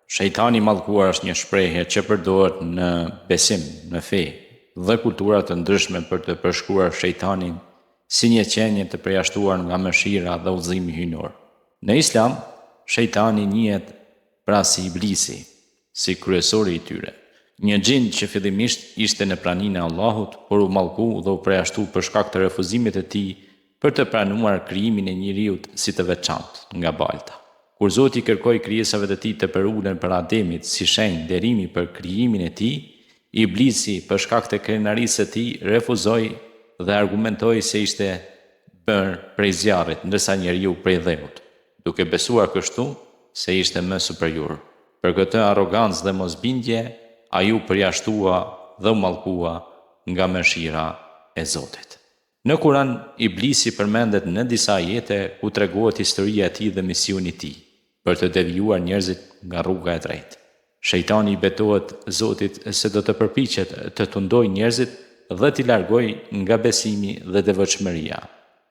Shejtani i mallkuar është një shprehje që përdoret në besim, në fe dhe kultura të ndryshme për të përshkruar shejtanin si një qenie të përjashtuar nga mëshira dhe udhëzimi hyjnor. Në Islam, shejtani njihet pra si Iblisi, si kryesori i tyre. Një xhin që fillimisht ishte në praninë e Allahut, por u mallku dhe u përjashtu për shkak të refuzimit të tij për të pranuar krijimin e njeriut si të veçantë nga balta. Kur Zoti kërkoi krijesave të tij të përulen për Ademit si shenjë derimi për krijimin e tij, Iblisi për shkak të krenarisë së tij refuzoi dhe argumentoi se ishte bërë prej zjarrit, ndërsa njeriu prej dheut, duke besuar kështu se ishte më superior. Për këtë arrogancë dhe mosbindje, ai u përjashtua dhe u mallkua nga mëshira e Zotit. Në Kur'an, Iblisi përmendet në disa ajete ku tregohet historia e tij dhe misioni i tij për të devijuar njerëzit nga rruga e drejtë. Shejtani i betohet Zotit se do të përpiqet të tundojë njerëzit dhe t'i largojë nga besimi dhe devotshmëria,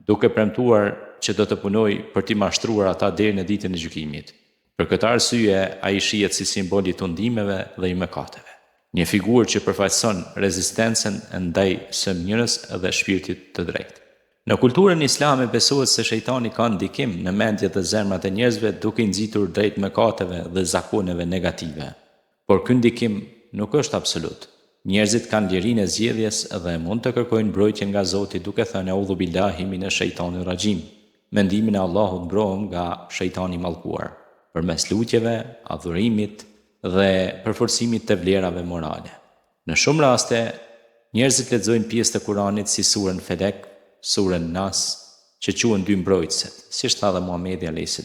duke premtuar që do të punojë për t'i mashtruar ata deri në ditën e gjykimit. Për këtë arsye, ai shihet si simbol i tundimeve dhe i mëkateve, një figurë që përfaqëson rezistencën ndaj së mirës dhe shpirtit të drejtë. Në kulturën islame besohet se shejtani ka ndikim në mendjet dhe zemrat e njerëzve duke i nxitur drejt mëkateve dhe zakoneve negative. Por ky ndikim nuk është absolut. Njerëzit kanë lirinë e zgjedhjes dhe mund të kërkojnë mbrojtje nga Zoti duke thënë Audhu billahi minash shaitanir rajim. Mendimin e Allahut mbrohem nga shejtani i mallkuar, përmes lutjeve, adhurimit dhe përforcimit të vlerave morale. Në shumë raste, njerëzit lexojnë pjesë të Kuranit si surën Felek, surën Nas, që quhen dy mbrojtëset, siç tha dhe Muhamedi a.s.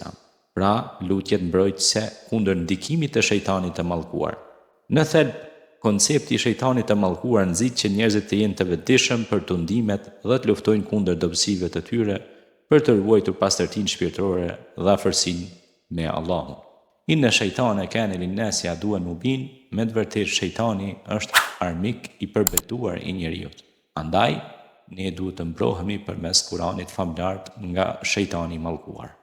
Pra, lutjet mbrojtëse kundër ndikimit të shejtanit të mallkuar. Në thelb, koncepti i shejtanit të mallkuar nxit që njerëzit të jenë të vetëdijshëm për tundimet dhe të luftojnë kundër dobësive të tyre për të ruajtur pastërtinë shpirtërore dhe afërsinë me Allahun. Inna shejtane kana linnasi aduan mubin, me të vërtetë shejtani është armik i përbetuar i njerëzit. Andaj, ne duhet të mbrohemi përmes Kuranit famlar nga shejtani i mallkuar.